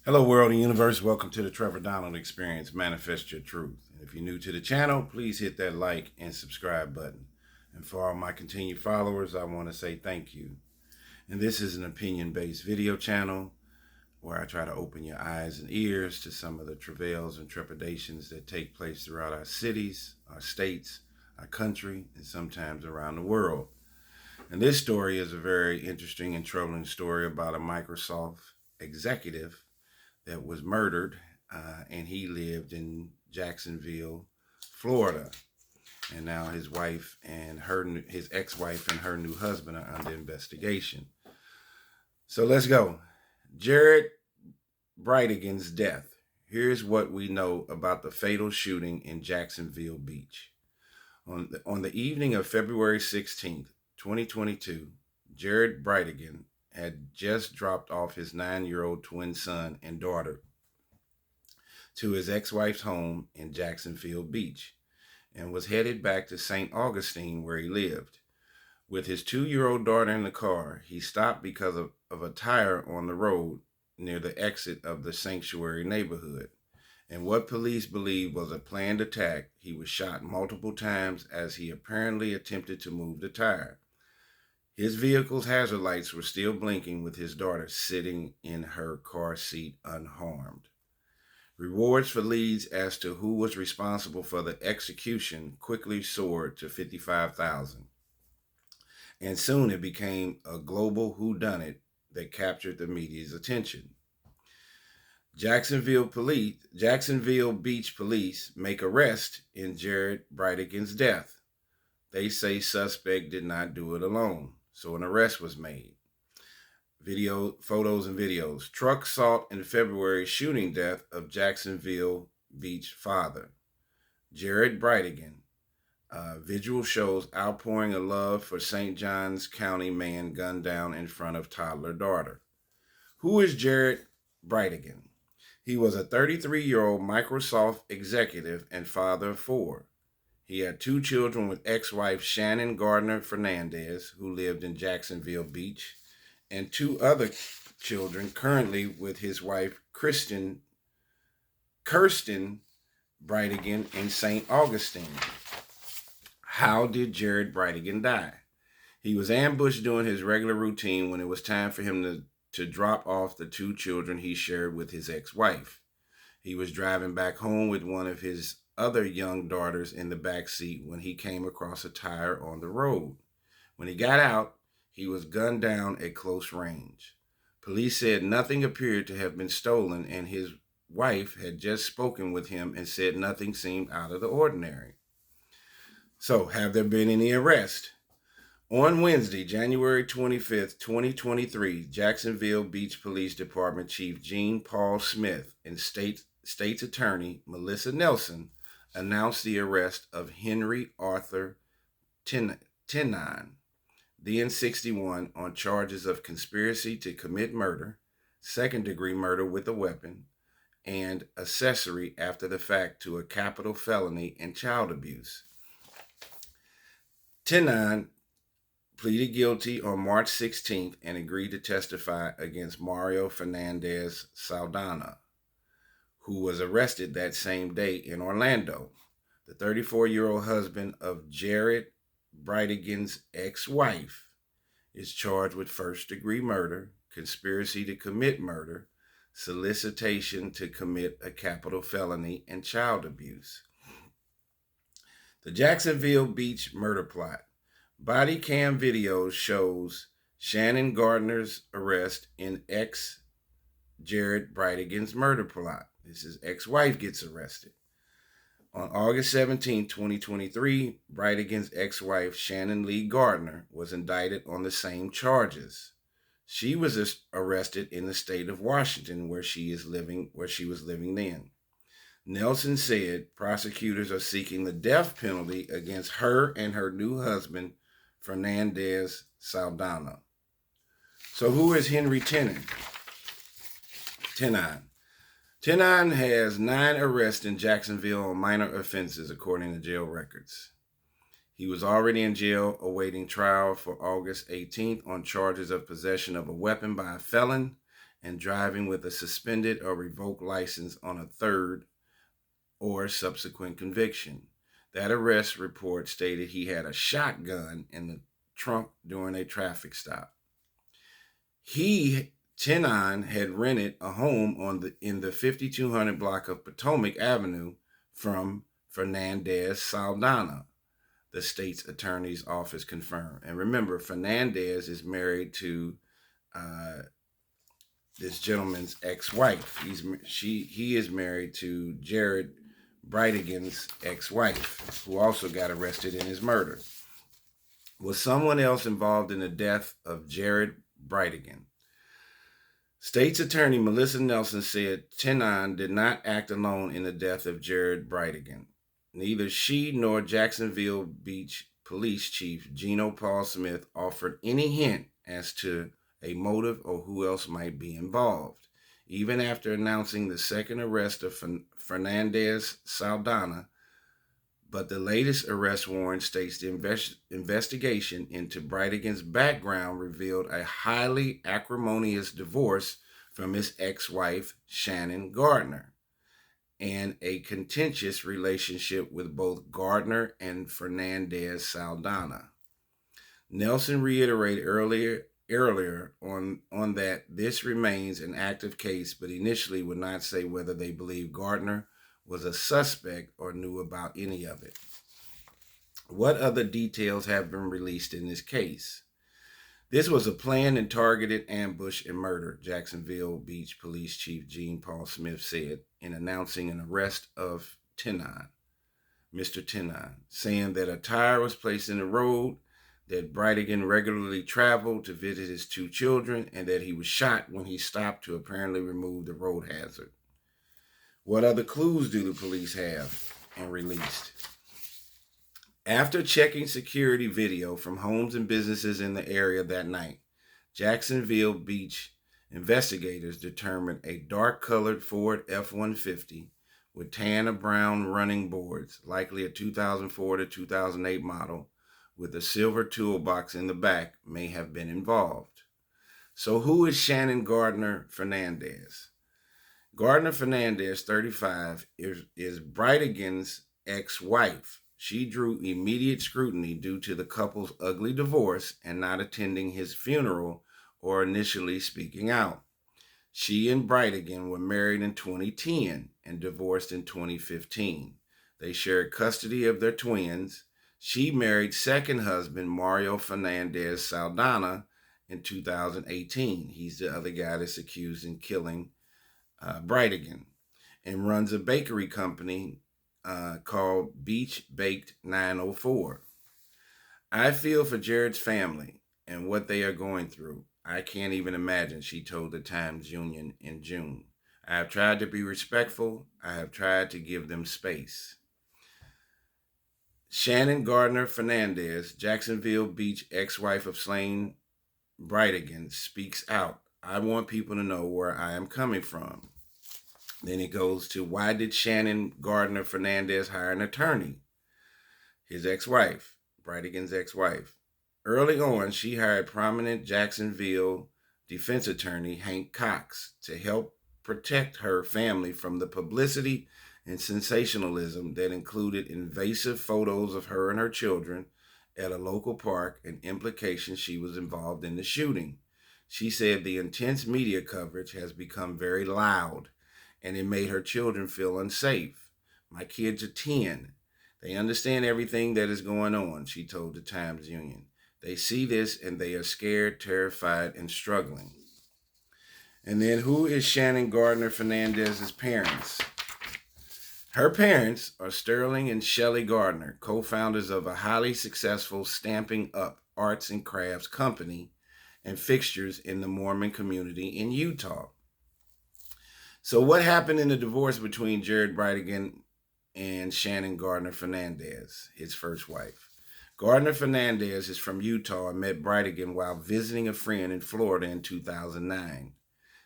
Hello, world and universe. Welcome to the Trevor Donald Experience. Manifest your truth. And if you're new to the channel, please hit that like and subscribe button. And for all my continued followers, I want to say thank you. And this is an opinion-based video channel where I try to open your eyes and ears to some of the travails and trepidations that take place throughout our cities, our states, our country, and sometimes around the world. And this story is a very interesting and troubling story about a Microsoft executive that was murdered, and he lived in Jacksonville, Florida. And now his ex-wife and her new husband are under investigation. So let's go. Jared Bridegan's death. Here's what we know about the fatal shooting in Jacksonville Beach. On the evening of February 16th, 2022, Jared Bridegan had just dropped off his 9-year-old twin son and daughter to his ex-wife's home in Jacksonville Beach and was headed back to St. Augustine where he lived. With his 2-year-old daughter in the car, he stopped because of a tire on the road near the exit of the sanctuary neighborhood. And what police believe was a planned attack, he was shot multiple times as he apparently attempted to move the tire. His vehicle's hazard lights were still blinking with his daughter sitting in her car seat unharmed. Rewards for leads as to who was responsible for the execution quickly soared to $55,000. And soon it became a global whodunit that captured the media's attention. Jacksonville Beach police make arrest in Jared Bridegan's death. They say suspect did not do it alone. So an arrest was made. Photos and videos. Truck sought in February shooting death of Jacksonville Beach father, Jared Bridegan. Visual shows outpouring of love for St. Johns County man gunned down in front of toddler daughter. Who is Jared Bridegan? He was a 33-year-old Microsoft executive and father of 4. He had 2 children with ex-wife Shannon Gardner Fernandez, who lived in Jacksonville Beach, and 2 other children currently with his wife Kirsten Bridegan in St. Augustine. How did Jared Bridegan die? He was ambushed doing his regular routine when it was time for him to drop off the 2 children he shared with his ex-wife. He was driving back home with one of his other young daughters in the back seat when he came across a tire on the road. When he got out, he was gunned down at close range. Police said nothing appeared to have been stolen, and his wife had just spoken with him and said nothing seemed out of the ordinary. So, have there been any arrests? On Wednesday, January 25th, 2023, Jacksonville Beach Police Department Chief Gene Paul Smith and State's Attorney Melissa Nelson announced the arrest of Henry Arthur Tenon, then 61, on charges of conspiracy to commit murder, second-degree murder with a weapon, and accessory after the fact to a capital felony and child abuse. Tenon pleaded guilty on March 16th and agreed to testify against Mario Fernandez Saldana, who was arrested that same day in Orlando. The 34-year-old husband of Jared Bridegan's ex-wife is charged with first-degree murder, conspiracy to commit murder, solicitation to commit a capital felony, and child abuse. The Jacksonville Beach murder plot. Body cam video shows Shannon Gardner's arrest in Jared Bridegan's murder plot. This is ex-wife gets arrested. On August 17, 2023, Bridegan's ex-wife Shannon Lee Gardner was indicted on the same charges. She was arrested in the state of Washington where she was living then. Nelson said prosecutors are seeking the death penalty against her and her new husband, Fernandez Saldana. So who is Henry Tenon? Tenon has 9 arrests in Jacksonville on minor offenses, according to jail records. He was already in jail awaiting trial for August 18th on charges of possession of a weapon by a felon and driving with a suspended or revoked license on a third or subsequent conviction. That arrest report stated he had a shotgun in the trunk during a traffic stop. He, Tenon, had rented a home in the 5200 block of Potomac Avenue from Fernandez Saldana, the state's attorney's office confirmed. And remember, Fernandez is married to this gentleman's ex-wife. He is married to Jared Bridegan's ex-wife, who also got arrested in his murder. Was someone else involved in the death of Jared Bridegan? State's attorney Melissa Nelson said Tenon did not act alone in the death of Jared Bridegan. Neither she nor Jacksonville Beach Police Chief Gino Paul Smith offered any hint as to a motive or who else might be involved. Even after announcing the second arrest of Fernandez Saldana, but the latest arrest warrant states the investigation into Bridegan's background revealed a highly acrimonious divorce from his ex-wife, Shannon Gardner, and a contentious relationship with both Gardner and Fernandez Saldana. Nelson reiterated earlier on that this remains an active case, but initially would not say whether they believe Gardner was a suspect or knew about any of it. What other details have been released in this case? This was a planned and targeted ambush and murder, Jacksonville Beach Police Chief Gene Paul Smith said in announcing an arrest of Tenon, Mr. Tenon, saying that a tire was placed in the road, that Bridegan regularly traveled to visit his two children, and that he was shot when he stopped to apparently remove the road hazard. What other clues do the police have and released? After checking security video from homes and businesses in the area that night, Jacksonville Beach investigators determined a dark-colored Ford F-150 with tan or brown running boards, likely a 2004 to 2008 model, with a silver toolbox in the back, may have been involved. So who is Shannon Gardner Fernandez? Gardner Fernandez, 35, is Bridegan's ex-wife. She drew immediate scrutiny due to the couple's ugly divorce and not attending his funeral or initially speaking out. She and Bridegan were married in 2010 and divorced in 2015. They shared custody of their twins. She married second husband Mario Fernandez Saldana in 2018. He's the other guy that's accused in killing Bridegan, and runs a bakery company called Beach Baked 904. I feel for Jared's family and what they are going through. I can't even imagine, she told the Times Union in June. I have tried to be respectful. I have tried to give them space. Shannon Gardner Fernandez, Jacksonville Beach ex-wife of slain Bridegan, speaks out. I want people to know where I am coming from. Then it goes to, why did Shannon Gardner Fernandez hire an attorney? His ex-wife, Bridegan's ex-wife. Early on, she hired prominent Jacksonville defense attorney Hank Cox to help protect her family from the publicity and sensationalism that included invasive photos of her and her children at a local park and implications she was involved in the shooting. She said the intense media coverage has become very loud, and it made her children feel unsafe. My kids are 10. They understand everything that is going on, she told the Times Union. They see this and they are scared, terrified, and struggling. And then who is Shannon Gardner Fernandez's parents? Her parents are Sterling and Shelley Gardner, co-founders of a highly successful Stamping Up arts and crafts company and fixtures in the Mormon community in Utah. So what happened in the divorce between Jared Bridegan and Shannon Gardner Fernandez, his first wife? Gardner Fernandez is from Utah and met Bridegan while visiting a friend in Florida in 2009.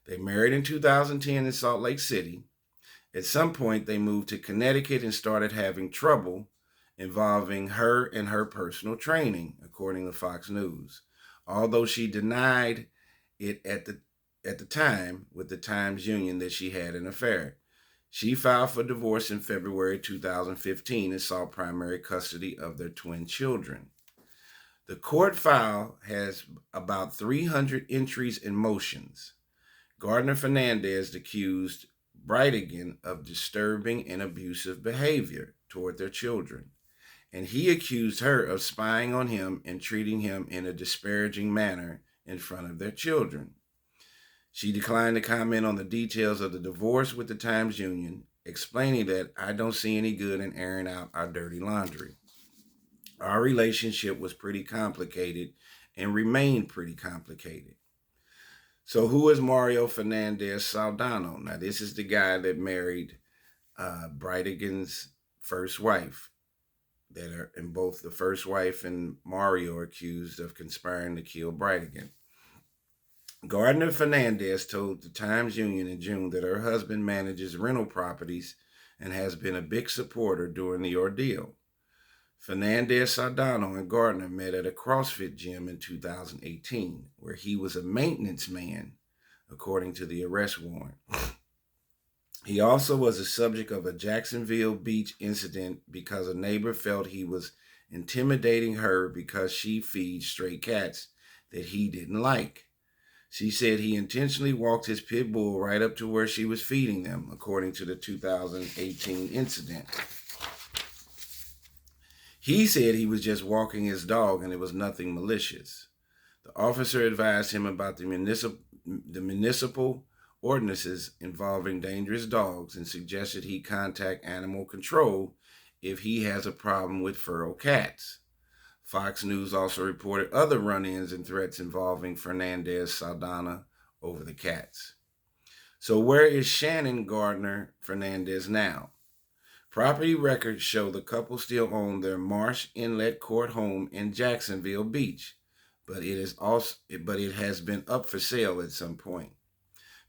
They married in 2010 in Salt Lake City. At some point, they moved to Connecticut and started having trouble involving her and her personal training, according to Fox News. Although she denied it at the at the time with the Times-Union that she had an affair. She filed for divorce in February 2015 and sought primary custody of their twin children. The court file has about 300 entries and motions. Gardner Fernandez accused Bridegan of disturbing and abusive behavior toward their children, and he accused her of spying on him and treating him in a disparaging manner in front of their children. She declined to comment on the details of the divorce with the Times-Union, explaining that I don't see any good in airing out our dirty laundry. Our relationship was pretty complicated and remained pretty complicated. So who is Mario Fernandez Saldano? Now, this is the guy that married Bridegan's first wife. And both the first wife and Mario are accused of conspiring to kill Bridegan. Gardner Fernandez told the Times-Union in June that her husband manages rental properties and has been a big supporter during the ordeal. Fernandez Saldano and Gardner met at a CrossFit gym in 2018, where he was a maintenance man, according to the arrest warrant. He also was a subject of a Jacksonville Beach incident because a neighbor felt he was intimidating her because she feeds stray cats that he didn't like. She said he intentionally walked his pit bull right up to where she was feeding them, according to the 2018 incident. He said he was just walking his dog and it was nothing malicious. The officer advised him about the municipal ordinances involving dangerous dogs and suggested he contact animal control if he has a problem with feral cats. Fox News also reported other run-ins and threats involving Fernandez Saldana over the cats. So where is Shannon Gardner Fernandez now? Property records show the couple still own their Marsh Inlet Court home in Jacksonville Beach, but it has been up for sale at some point.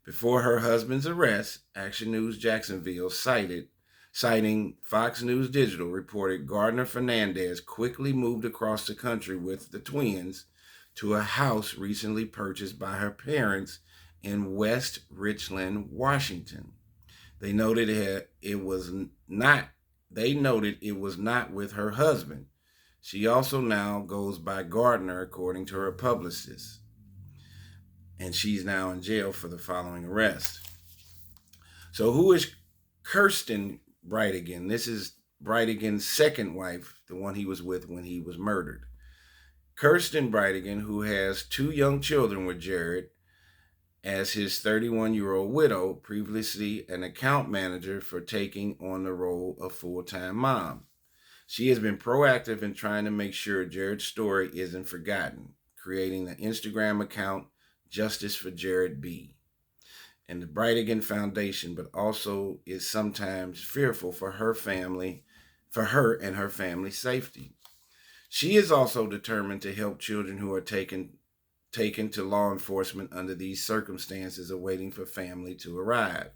Before her husband's arrest, Action News Jacksonville citing Fox News Digital, reported Gardner Fernandez quickly moved across the country with the twins to a house recently purchased by her parents in West Richland, Washington. They noted it was not with her husband. She also now goes by Gardner, according to her publicist. And she's now in jail for the following arrest. So who is Kirsten Bridegan? This is Bridegan's second wife, the one he was with when he was murdered. Kirsten Bridegan, who has 2 young children with Jared, as his 31-year-old widow, previously an account manager for taking on the role of full-time mom. She has been proactive in trying to make sure Jared's story isn't forgotten, creating the Instagram account Justice for Jared B. and the Bridegan Foundation, but also is sometimes fearful for her and her family's safety. She is also determined to help children who are taken to law enforcement under these circumstances, awaiting for family to arrive.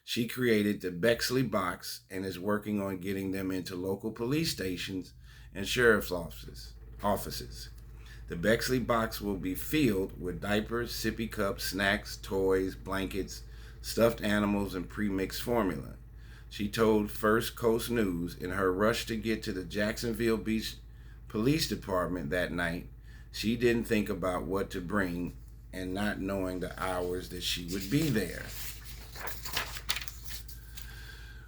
She created the Bexley Box and is working on getting them into local police stations and sheriff's offices. The Bexley Box will be filled with diapers, sippy cups, snacks, toys, blankets, stuffed animals, and pre-mixed formula. She told First Coast News in her rush to get to the Jacksonville Beach Police Department that night, she didn't think about what to bring and not knowing the hours that she would be there.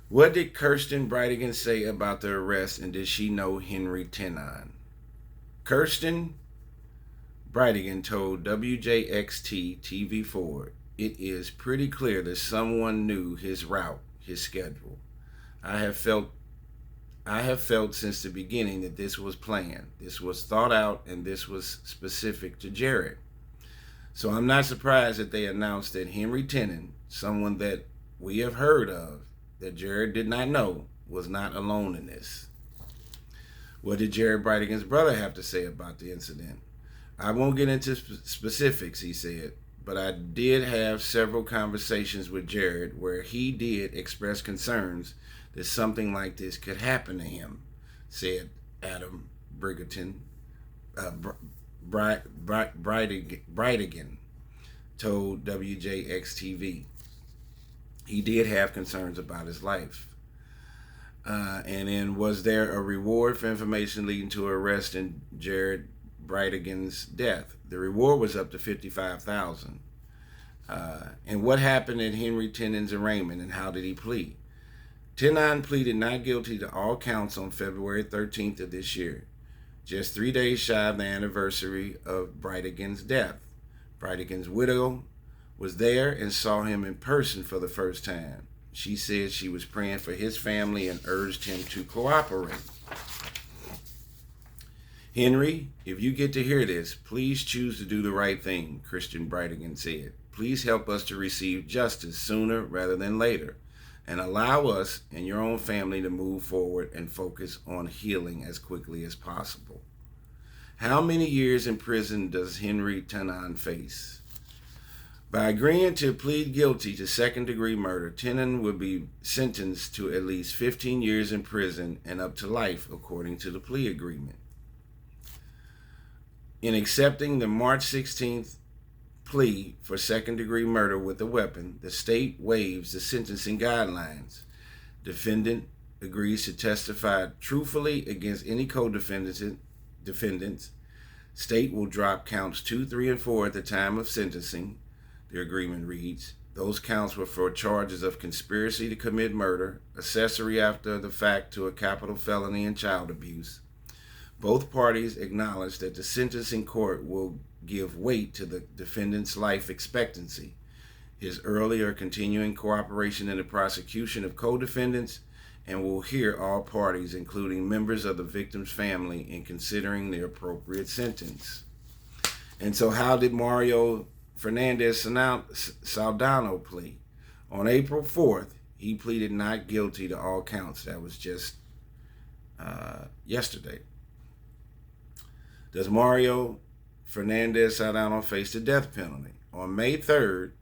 What did Kirsten Bridegan say about the arrest, and did she know Henry Tenon? Kirsten Bridegan told WJXT TV4, "It is pretty clear that someone knew his route, his schedule. I have felt since the beginning that this was planned. This was thought out, and this was specific to Jared. So I'm not surprised that they announced that Henry Tenon, someone that we have heard of, that Jared did not know, was not alone in this." What did Jared Bridegan's brother have to say about the incident? "I won't get into specifics," he said, "but I did have several conversations with Jared where he did express concerns that something like this could happen to him," said Adam Bridegan, told WJX-TV. He did have concerns about his life. And then, was there a reward for information leading to arrest in Jared Bridegan's death? The reward was up to $55,000. And what happened at Henry Tenon's arraignment, and how did he plead? Tenon pleaded not guilty to all counts on February 13th of this year, just 3 days shy of the anniversary of Bridegan's death. Bridegan's widow was there and saw him in person for the first time. She said she was praying for his family and urged him to cooperate. Henry, if you get to hear this, please choose to do the right thing, Christian Bridegan said. Please help us to receive justice sooner rather than later, and allow us and your own family to move forward and focus on healing as quickly as possible. How many years in prison does Henry Tenon face? By agreeing to plead guilty to second-degree murder, Tenon would be sentenced to at least 15 years in prison and up to life, according to the plea agreement. In accepting the March 16th plea for second-degree murder with a weapon, the state waives the sentencing guidelines. Defendant agrees to testify truthfully against any co-defendants. State will drop counts 2, 3, and 4 at the time of sentencing. The agreement reads, those counts were for charges of conspiracy to commit murder, accessory after the fact to a capital felony, and child abuse. Both parties acknowledge that the sentencing court will give weight to the defendant's life expectancy, his early or continuing cooperation in the prosecution of co-defendants, and will hear all parties, including members of the victim's family, in considering the appropriate sentence. And so how did Mario Fernandez Saldano plea? On April 4th, he pleaded not guilty to all counts. That was just yesterday. Does Mario Fernandez Saldano face the death penalty? On May 3rd,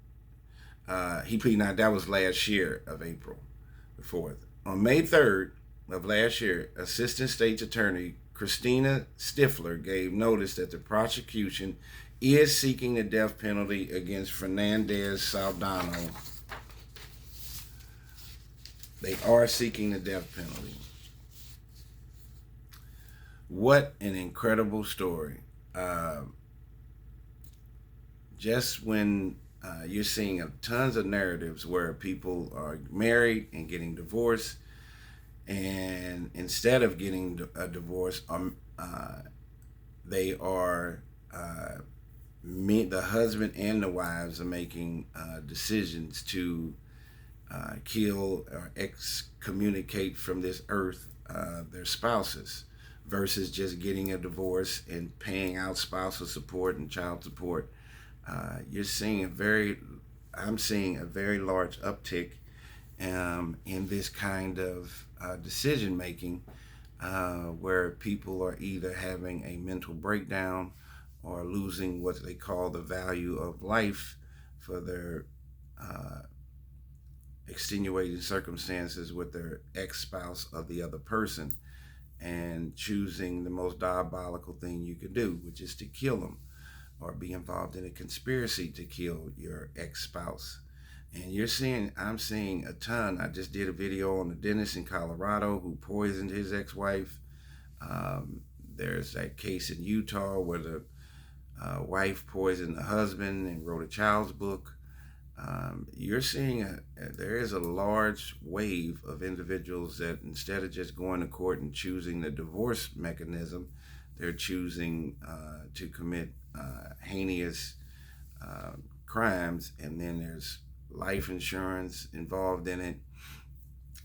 he pleaded not, that was last year of April the 4th. On May 3rd of last year, Assistant State's Attorney Christina Stifler gave notice that the prosecution is seeking the death penalty against Fernandez Saldano. They are seeking the death penalty. What an incredible story. Just when you're seeing tons of narratives where people are married and getting divorced, and instead of getting a divorce, they are the husband and the wives are making decisions to kill or excommunicate from this earth their spouses, versus just getting a divorce and paying out spousal support and child support. I'm seeing a very large uptick in this kind of decision making, where people are either having a mental breakdown or losing what they call the value of life for their extenuating circumstances with their ex-spouse or the other person, and choosing the most diabolical thing you could do, which is to kill them or be involved in a conspiracy to kill your ex-spouse. And I'm seeing a ton. I just did a video on the dentist in Colorado who poisoned his ex-wife. There's that case in Utah where the wife poisoned the husband and wrote a child's book. You're seeing there is a large wave of individuals that, instead of just going to court and choosing the divorce mechanism, they're choosing to commit heinous crimes. And then there's life insurance involved in it.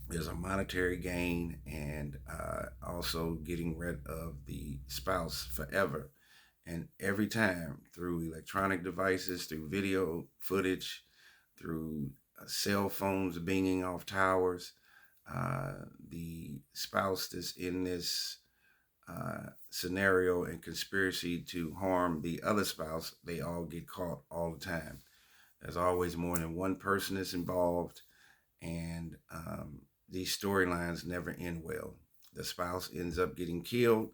There's a monetary gain, and also getting rid of the spouse forever. And every time, through electronic devices, through video footage, through cell phones binging off towers, the spouse that's in this scenario and conspiracy to harm the other spouse, they all get caught all the time. There's always more than one person that's involved, and these storylines never end well. The spouse ends up getting killed,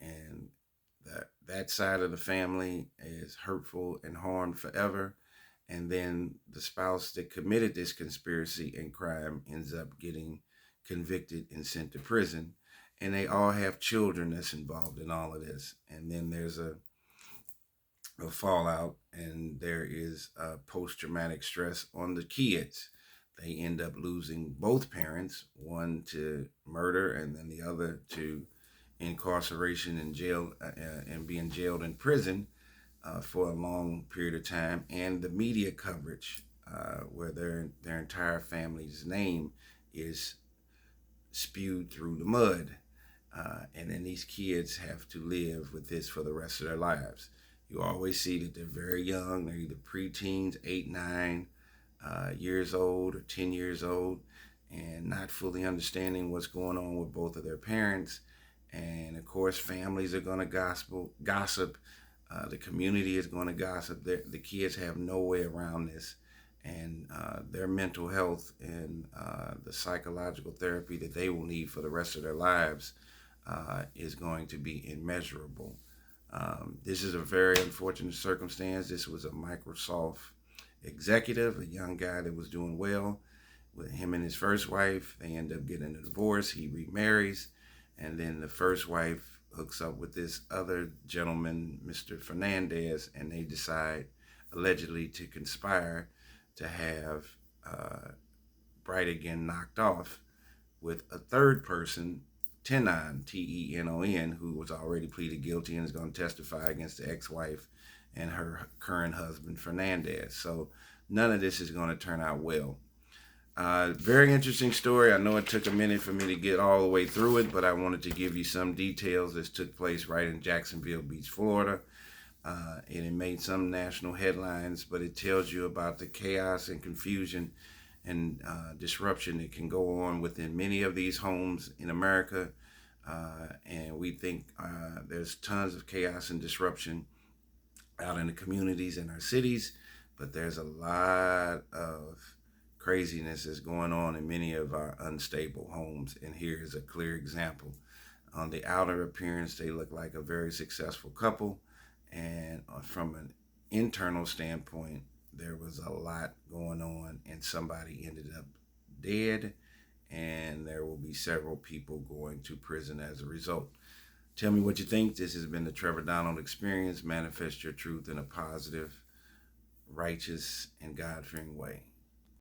and that side of the family is hurtful and harmed forever. And then the spouse that committed this conspiracy and crime ends up getting convicted and sent to prison. And they all have children that's involved in all of this. And then there's a fallout, and there is post-traumatic stress on the kids. They end up losing both parents, one to murder and then the other to incarceration and jail, and being jailed in prison for a long period of time. And the media coverage, where their entire family's name is spewed through the mud. And then these kids have to live with this for the rest of their lives. You always see that they're very young. They're either preteens, 8, 9 years old or 10 years old, and not fully understanding what's going on with both of their parents. And of course, families are going to gossip. The community is going to gossip. The kids have no way around this. And their mental health and the psychological therapy that they will need for the rest of their lives is going to be immeasurable. This is a very unfortunate circumstance. This was a Microsoft executive, a young guy that was doing well with him and his first wife. They end up getting a divorce. He remarries, and then the first wife hooks up with this other gentleman, Mr. Fernandez, and they decide allegedly to conspire to have Bridegan knocked off with a third person, Tenon, Tenon, who was already pleaded guilty and is going to testify against the ex-wife and her current husband, Fernandez. So none of this is going to turn out well. Very interesting story. I know it took a minute for me to get all the way through it, but I wanted to give you some details. This took place right in Jacksonville Beach, Florida. And it made some national headlines, but it tells you about the chaos and confusion and disruption that can go on within many of these homes in America. And we think there's tons of chaos and disruption out in the communities in our cities, but there's a lot of craziness that's going on in many of our unstable homes. And here is a clear example. On the outer appearance, they look like a very successful couple. And from an internal standpoint, there was a lot going on, and somebody ended up dead, and there will be several people going to prison as a result. Tell me what you think. This has been the Trevor Donald Experience. Manifest your truth in a positive, righteous, and God-fearing way.